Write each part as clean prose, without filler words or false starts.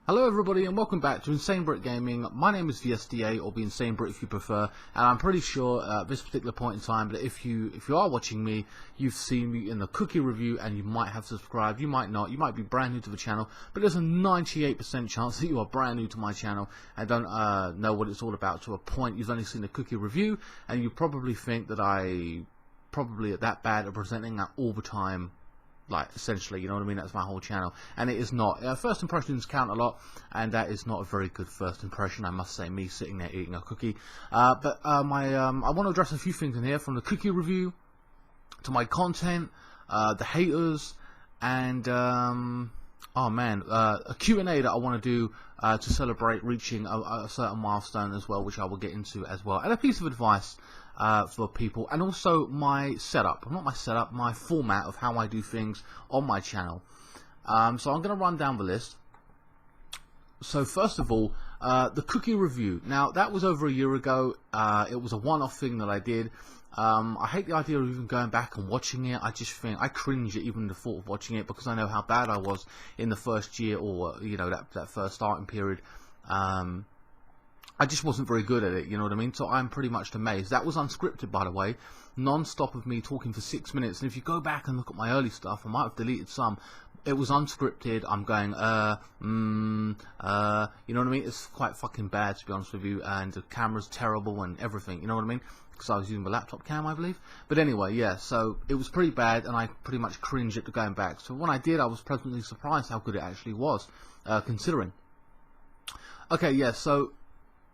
Hello everybody and welcome back to INSANEBRIT Gaming. My name is VSDA, or the INSANEBRIT if you prefer, and I'm pretty sure at this particular point in time that if you are watching me, you've seen me in the cookie review and you might have subscribed, you might not, you might be brand new to the channel, but there's a 98% chance that you are brand new to my channel and don't know what it's all about to a point. You've only seen the cookie review and you probably think that I probably are that bad at presenting that all the time. Like, essentially, you know what I mean? That's my whole channel, and it is not. First impressions count a lot, and that is not a very good first impression, I must say, me sitting there eating a cookie. I want to address a few things in here, from the cookie review to my content, the haters, and oh man, a Q&A that I want to do to celebrate reaching a certain milestone as well, which I will get into as well, and a piece of advice for people, and also my setup, not my setup, my format of how I do things on my channel. So I'm going to run down the list. So first of all, the cookie review. Now that was over a year ago. It was a one-off thing that I did. I hate the idea of even going back and watching it. I just think I cringe at even the thought of watching it, because I know how bad I was in the first year, or you know, that first starting period. I just wasn't very good at it, you know what I mean? So I'm pretty much amazed. That was unscripted, by the way, non-stop of me talking for 6 minutes. And if you go back and look at my early stuff, I might have deleted some. It was unscripted. I'm going, you know what I mean? It's quite fucking bad, to be honest with you. And the camera's terrible and everything, you know what I mean? Because I was using the laptop cam, I believe. But anyway, yeah, so it was pretty bad, and I pretty much cringed at the going back. So when I did, I was pleasantly surprised how good it actually was, considering. Okay, yeah, so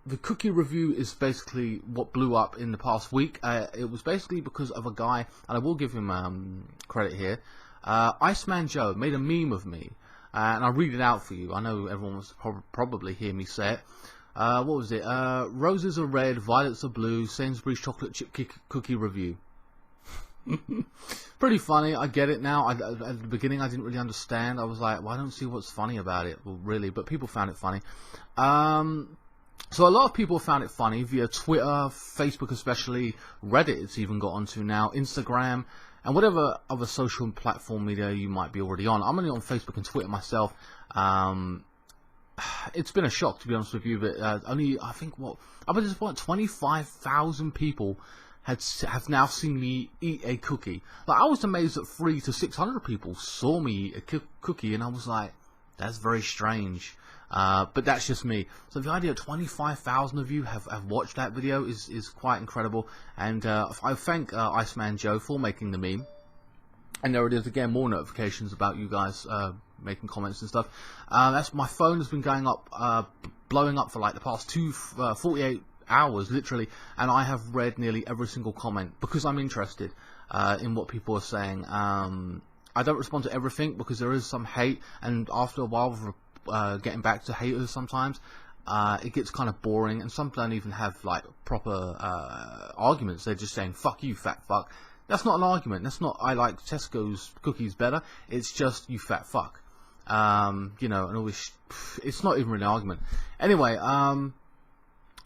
the cookie review is basically what blew up in the past week. It was basically because of a guy, and I will give him credit here. Iceman Joe made a meme of me, and I'll read it out for you. I know everyone wants to probably hear me say it. What was it? Roses are red, violets are blue, Sainsbury's chocolate chip cookie review. Pretty funny, I get it now. At the beginning I didn't really understand. I was like, well, I don't see what's funny about it, well, really, but people found it funny. So a lot of people found it funny via Twitter, Facebook especially, Reddit it's even got onto now, Instagram, and whatever other social platform media you might be already on. I'm only on Facebook and Twitter myself. It's been a shock, to be honest with you, but only, I think, I bet there's what, 25,000 people have now seen me eat a cookie. Like, I was amazed that 300 to 600 people saw me eat a cookie, and I was like, that's very strange. But that's just me. So the idea of 25,000 of you have watched that video is quite incredible, and I thank Iceman Joe for making the meme. And there it is again, more notifications about you guys making comments and stuff. That's, my phone has been going up, blowing up for like the past 48 hours literally, and I have read nearly every single comment because I'm interested in what people are saying. I don't respond to everything because there is some hate, and after a while getting back to haters sometimes, it gets kind of boring, and some don't even have like proper arguments. They're just saying fuck you, fat fuck. That's not an argument. That's not I like Tesco's cookies better. It's just you fat fuck. You know, and always it's not even really an argument. Anyway,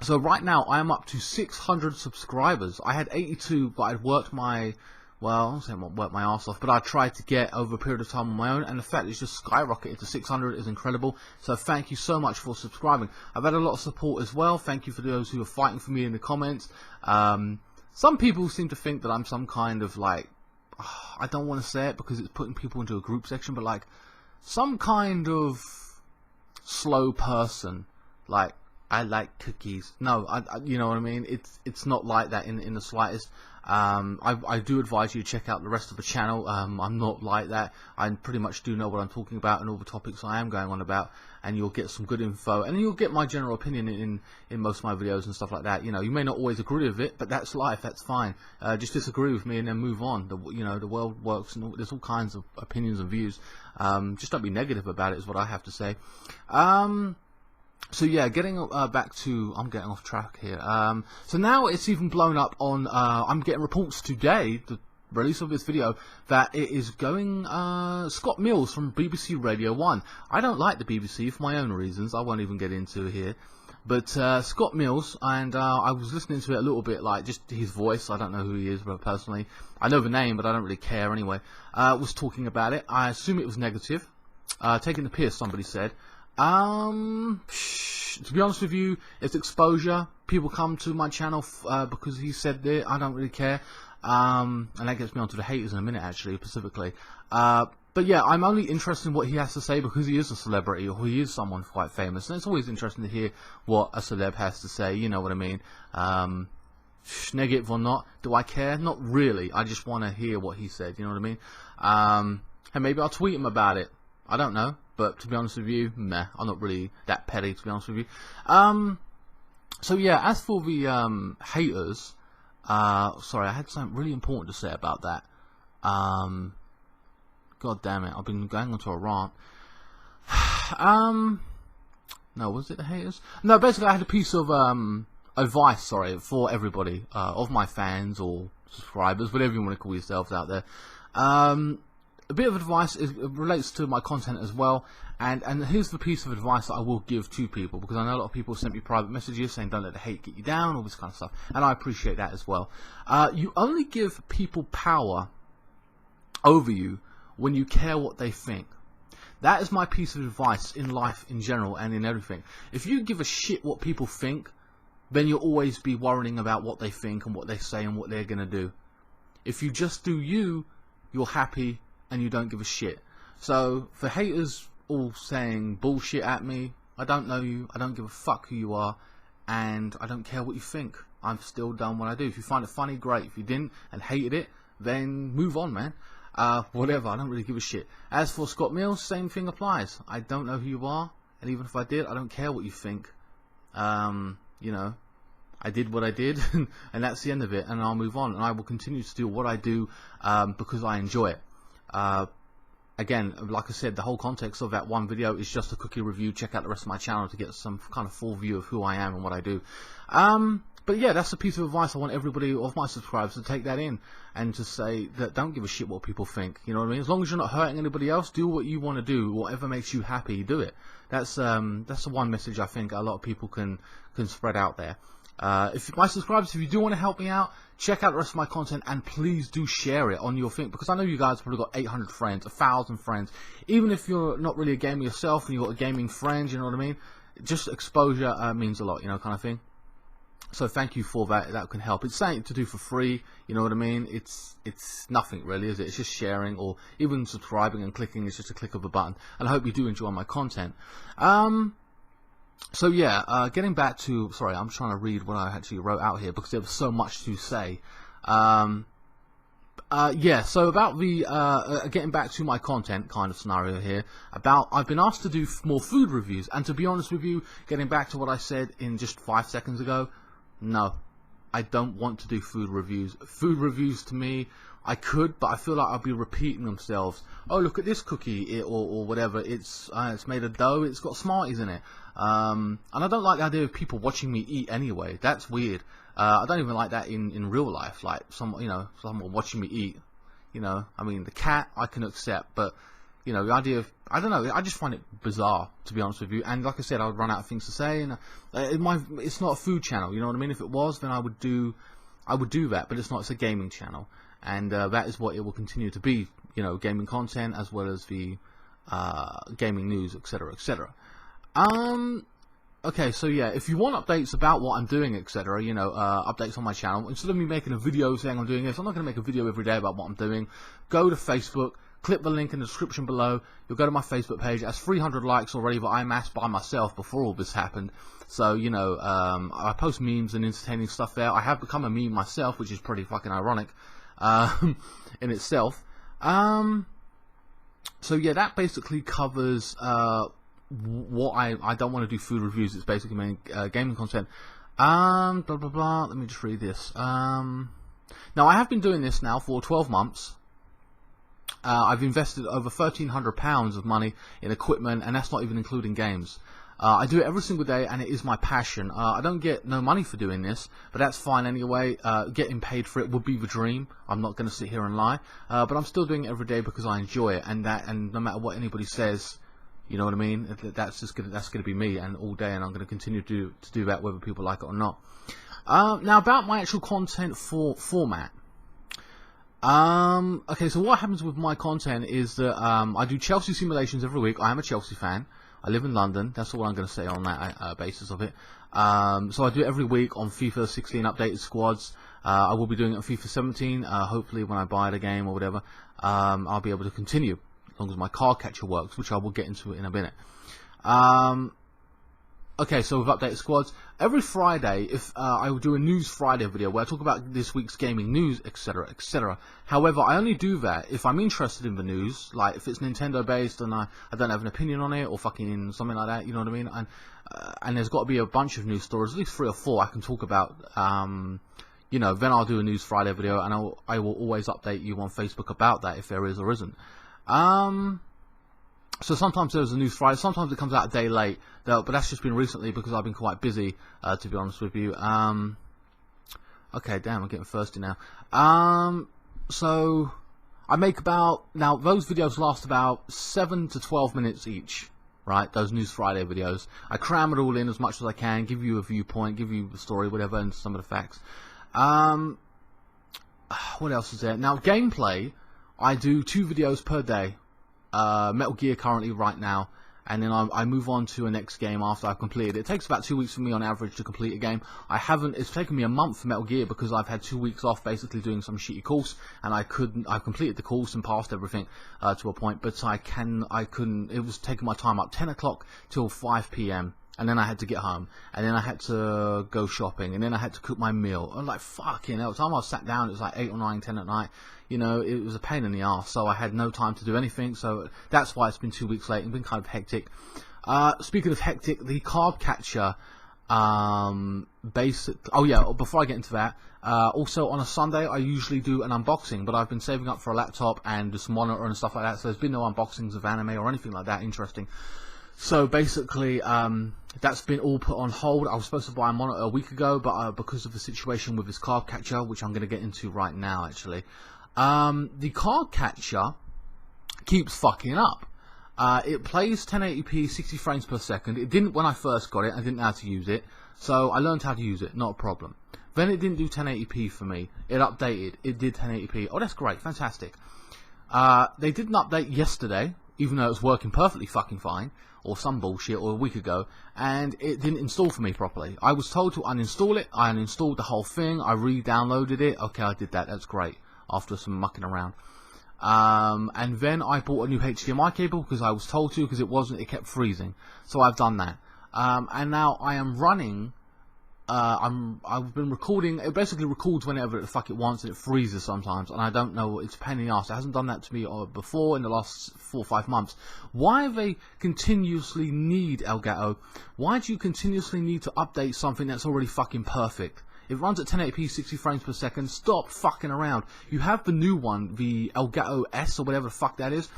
so right now I am up to 600 subscribers. I had 82, but I'd worked my, well, I won't say I worked my ass off, but I tried to get over a period of time on my own, and the fact it's just skyrocketed to 600 is incredible. So thank you so much for subscribing. I've had a lot of support as well. Thank you for those who are fighting for me in the comments. Some people seem to think that I'm some kind of like, I don't want to say it because it's putting people into a group section, but like some kind of slow person. Like, I like cookies. No, you know what I mean? It's not like that in the slightest. I do advise you to check out the rest of the channel. I'm not like that. I pretty much do know what I'm talking about and all the topics I am going on about, and you'll get some good info, and you'll get my general opinion in most of my videos and stuff like that. You know, you may not always agree with it, but that's life. That's fine. Just disagree with me and then move on. You know, the world works, and there's all kinds of opinions and views. Just don't be negative about it is what I have to say. So yeah, getting back to, I'm getting off track here. So now it's even blown up on, I'm getting reports today, the release of this video, that it is going, Scott Mills from BBC Radio 1. I don't like the BBC for my own reasons, I won't even get into here. But Scott Mills, and I was listening to it a little bit, like just his voice. I don't know who he is, but personally, I know the name, but I don't really care anyway. Was talking about it. I assume it was negative, taking the piss. Somebody said. To be honest with you, it's exposure. People come to my channel because he said that. I don't really care. And that gets me onto the haters in a minute, actually, specifically. But yeah, I'm only interested in what he has to say because he is a celebrity or he is someone quite famous. And it's always interesting to hear what a celeb has to say, you know what I mean? Negative or not, do I care? Not really. I just want to hear what he said, you know what I mean? And maybe I'll tweet him about it. I don't know. But to be honest with you, meh, I'm not really that petty, to be honest with you. So yeah, as for the haters, sorry, I had something really important to say about that. God damn it, I've been going onto a rant. No, was it the haters? No, basically I had a piece of advice, sorry, for everybody, of my fans or subscribers, whatever you want to call yourselves out there. A bit of advice relates to my content as well, and here's the piece of advice that I will give to people, because I know a lot of people sent me private messages saying don't let the hate get you down, all this kind of stuff, and I appreciate that as well. You only give people power over you when you care what they think. That is my piece of advice in life in general and in everything. If you give a shit what people think, then you'll always be worrying about what they think and what they say and what they're going to do. If you just do you, you're happy and you don't give a shit. So for haters all saying bullshit at me, I don't know you, I don't give a fuck who you are, and I don't care what you think. I've still done what I do. If you find it funny, great. If you didn't and hated it, then move on, man. Whatever, I don't really give a shit. As for Scott Mills, same thing applies. I don't know who you are, and even if I did, I don't care what you think. You know, I did what I did, and that's the end of it, and I'll move on, and I will continue to do what I do because I enjoy it. Again, like I said, the whole context of that one video is just a cookie review. Check out the rest of my channel to get some kind of full view of who I am and what I do. But yeah, that's a piece of advice I want everybody of my subscribers to take that in and to say that don't give a shit what people think. You know what I mean? As long as you're not hurting anybody else, do what you want to do. Whatever makes you happy, do it. That's the one message I think a lot of people can spread out there. If my subscribers, if you do want to help me out, check out the rest of my content and please do share it on your thing, because I know you guys have probably got 800 friends, 1,000 friends. Even if you're not really a gamer yourself and you've got a gaming friend, you know what I mean? Just exposure means a lot, you know, kind of thing. So thank you for that. That can help. It's something to do for free, you know what I mean? It's nothing really, is it? It's just sharing, or even subscribing and clicking is just a click of a button. And I hope you do enjoy my content. So yeah, getting back to, sorry, I'm trying to read what I actually wrote out here because there was so much to say. Yeah, so about the getting back to my content kind of scenario here, about I've been asked to do more food reviews, and to be honest with you, getting back to what I said in just 5 seconds ago, no, I don't want to do food reviews. Food reviews to me, I could, but I feel like I'll be repeating themselves. Oh, look at this cookie, or whatever. It's made of dough. It's got Smarties in it. And I don't like the idea of people watching me eat anyway. That's weird. I don't even like that in real life. Like someone watching me eat. You know, I mean, the cat I can accept, but you know, the idea of, I don't know, I just find it bizarre, to be honest with you. And like I said, I would run out of things to say, and it's not a food channel, you know what I mean? If it was, then I would do that, but it's not. It's a gaming channel, and that is what it will continue to be, you know, gaming content as well as the gaming news, etc., etc. Okay, so yeah, if you want updates about what I'm doing, etc., you know, updates on my channel, instead of me making a video saying I'm doing this, I'm not going to make a video every day about what I'm doing. Go to Facebook, click the link in the description below, you'll go to my Facebook page. It has 300 likes already that I amassed by myself before all this happened. So, you know, I post memes and entertaining stuff there. I have become a meme myself, which is pretty fucking ironic in itself. So yeah, that basically covers what I don't want to do food reviews. It's basically main gaming content. Blah blah blah. Let me just read this. Now I have been doing this now for 12 months. I've invested over £1,300 of money in equipment, and that's not even including games. I do it every single day, and it is my passion. I don't get no money for doing this, but that's fine anyway. Getting paid for it would be the dream. I'm not going to sit here and lie, but I'm still doing it every day because I enjoy it, and no matter what anybody says, You know what I mean? That's gonna be me, and all day, and I'm gonna continue to do that whether people like it or not. Now about my actual content format. Okay, so what happens with my content is that I do Chelsea simulations every week. I am a Chelsea fan. I live in London. That's all I'm going to say on that basis of it. So I do it every week on FIFA 16 updated squads. I will be doing it on FIFA 17. Hopefully when I buy the game or whatever, I'll be able to continue as long as my card catcher works, which I will get into in a minute. Okay, so with updated squads, every Friday, if I will do a News Friday video where I talk about this week's gaming news, etc., etc. However, I only do that if I'm interested in the news, like if it's Nintendo based and I don't have an opinion on it, or fucking something like that, you know what I mean? And there's got to be a bunch of news stories, at least 3 or 4 I can talk about. You know, then I'll do a News Friday video, and I will always update you on Facebook about that if there is or isn't. So sometimes there's a News Friday, sometimes it comes out a day late, but that's just been recently because I've been quite busy, to be honest with you. Okay, damn, I'm getting thirsty now. So I make now those videos last about 7 to 12 minutes each, right? Those News Friday videos. I cram it all in as much as I can, give you a viewpoint, give you the story, whatever, and some of the facts. What else is there? Now, gameplay, I do 2 videos per day. Metal Gear currently right now, and then I move on to a next game after I've completed it. It takes about 2 weeks for me on average to complete a game. It's taken me a month for Metal Gear because I've had 2 weeks off basically doing some shitty course, and I've completed the course and passed everything to a point, but I couldn't, it was taking my time up 10 o'clock till 5 p.m. and then I had to get home, and then I had to go shopping, and then I had to cook my meal. I'm like, fucking hell, by the time I sat down, it was like 8 or 9, 10 at night. You know, it was a pain in the arse, so I had no time to do anything, so that's why it's been 2 weeks late. It's been kind of hectic. Speaking of hectic, the card catcher, oh yeah, before I get into that, also on a Sunday, I usually do an unboxing, but I've been saving up for a laptop and this monitor and stuff like that, so there's been no unboxings of anime or anything like that interesting. So basically, that's been all put on hold. I was supposed to buy a monitor a week ago, but because of the situation with this card catcher, which I'm going to get into right now, actually, the card catcher keeps fucking up. It plays 1080p, 60 frames per second. It didn't when I first got it. I didn't know how to use it, so I learned how to use it. Not a problem. Then it didn't do 1080p for me. It updated. It did 1080p. Oh, that's great, fantastic. They did an update yesterday, even though it was working perfectly fucking fine, or some bullshit, or a week ago, and it didn't install for me properly. I was told to uninstall it. I uninstalled the whole thing. I re-downloaded it. Okay, I did that. That's great. After some mucking around. And then I bought a new HDMI cable because I was told to, because it kept freezing. So I've done that. And now I am running, I've been recording, it basically records whenever the fuck it wants, and it freezes sometimes, and I don't know, it's a pain in the ass. It hasn't done that to me before in the last 4 or 5 months. Why do they continuously need, Elgato, why do you continuously need to update something that's already fucking perfect? It runs at 1080p, 60 frames per second. Stop fucking around. You have the new one, the Elgato S or whatever the fuck that is.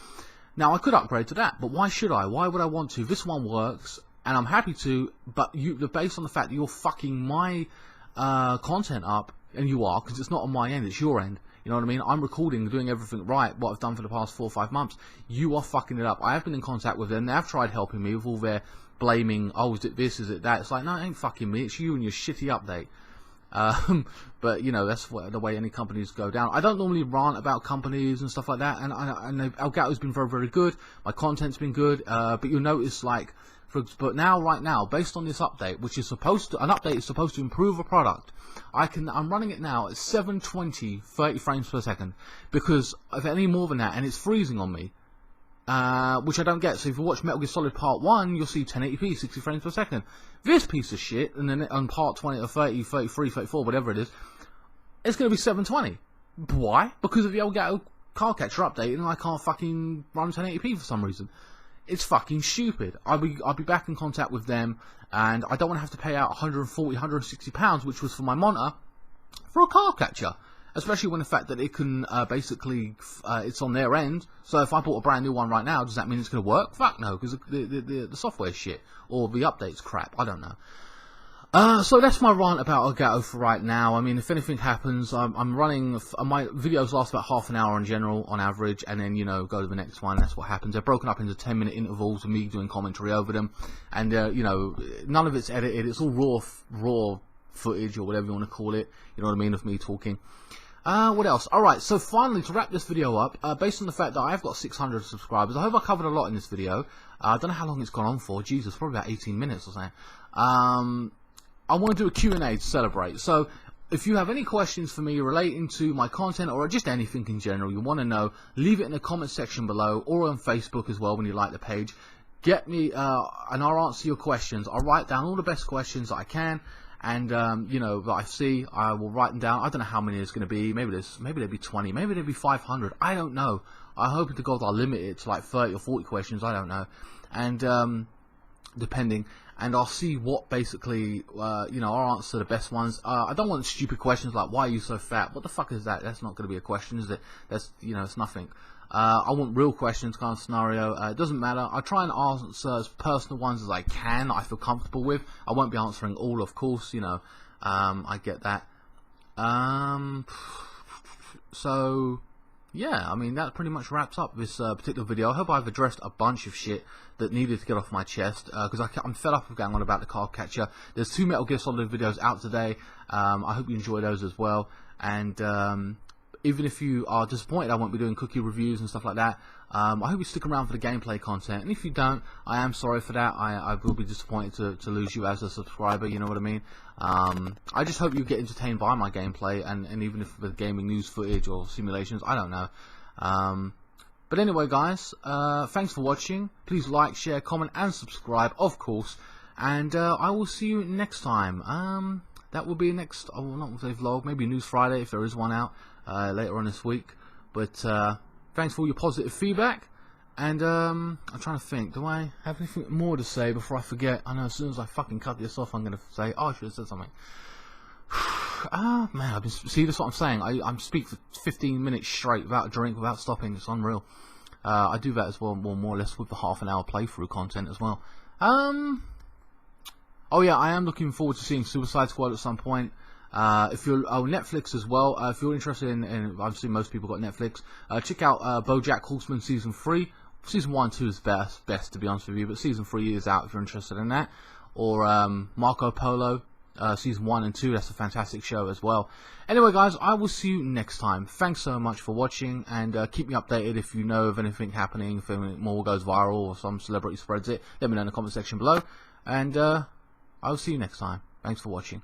Now, I could upgrade to that, but why should I? Why would I want to? This one works, and I'm happy to, but based on the fact that you're fucking my content up, and you are, because it's not on my end, it's your end. You know what I mean? I'm recording, doing everything right, what I've done for the past 4 or 5 months. You are fucking it up. I have been in contact with them. They have tried helping me with all their blaming, oh, is it this, is it that? It's like, no, it ain't fucking me. It's you and your shitty update. But you know, that's the way any companies go down. I don't normally rant about companies and stuff like that, and Elgato's been very, very good. My content's been good, but you'll notice, like, but right now, based on this update, which is an update is supposed to improve a product, I'm running it now at 720 30 frames per second, because if any more than that, and it's freezing on me. Which I don't get. So if you watch Metal Gear Solid Part 1, you'll see 1080p, 60 frames per second. This piece of shit, and then on Part 20 or 30, 33, 34, whatever it is, it's going to be 720. Why? Because of the Elgato card catcher update, and I can't fucking run 1080p for some reason. It's fucking stupid. I'll be back in contact with them, and I don't want to have to pay out 140, 160 pounds, which was for my monitor, for a card catcher. Especially when the fact that it can basically, it's on their end. So if I bought a brand new one right now, does that mean it's going to work? Fuck no, because the software's shit, or the update's crap. I don't know. So that's my rant about Gato for right now. I mean, if anything happens, I'm running. My videos last about half an hour in general, on average, and then go to the next one. That's what happens. They're broken up into 10-minute intervals of me doing commentary over them, and none of it's edited. It's all raw footage or whatever you want to call it. You know what I mean, of me talking. What else? Alright, so finally, to wrap this video up, based on the fact that I've got 600 subscribers, I hope I covered a lot in this video. I don't know how long it's gone on for. Jesus, probably about 18 minutes or something. I want to do a Q&A to celebrate. So, if you have any questions for me relating to my content or just anything in general you want to know, leave it in the comment section below or on Facebook as well when you like the page. Get me, and I'll answer your questions. I'll write down all the best questions that I can. And that I see, I will write them down. I don't know how many there's going to be. Maybe there'll be 20. Maybe there'll be 500. I don't know. I hope to God I'll limit it to like 30 or 40 questions. I don't know. And depending. And I'll see what basically, I'll answer the best ones. I don't want stupid questions like, why are you so fat? What the fuck is that? That's not going to be a question, is it? That's, it's nothing. I want real questions kind of scenario. It doesn't matter. I try and answer as personal ones as I can, that I feel comfortable with. I won't be answering all, of course, I get that. So, yeah, I mean, that pretty much wraps up this particular video. I hope I've addressed a bunch of shit that needed to get off my chest, because I'm fed up of going on about the card catcher. There's 2 Metal Gear Solid videos out today. I hope you enjoy those as well. And even if you are disappointed I won't be doing cookie reviews and stuff like that, I hope you stick around for the gameplay content. And if you don't, I am sorry for that. I will be disappointed to lose you as a subscriber, you know what I mean? I just hope you get entertained by my gameplay, and even if with gaming news footage or simulations, I don't know. But anyway, guys, thanks for watching. Please like, share, comment, and subscribe, of course. And I will see you next time. That will be next, I will not say vlog, maybe News Friday if there is one out later on this week. But thanks for all your positive feedback. And I'm trying to think, do I have anything more to say before I forget? I know as soon as I fucking cut this off, I'm going to say, oh, I should have said something. Man, see, that's what I'm saying. I'm speak for 15 minutes straight without a drink, without stopping. It's unreal. I do that as well, more or less with the half-an-hour playthrough content as well. Oh yeah, I am looking forward to seeing Suicide Squad at some point. If you're Netflix as well, if you're interested in obviously most people got Netflix, check out BoJack Horseman season 3. Season 1 and 2 is best to be honest with you, but season 3 is out if you're interested in that. Or Marco Polo, season 1 and 2. That's a fantastic show as well. Anyway, guys, I will see you next time. Thanks so much for watching, and keep me updated if you know of anything happening, if anything more goes viral or some celebrity spreads it. Let me know in the comment section below, and I will see you next time. Thanks for watching.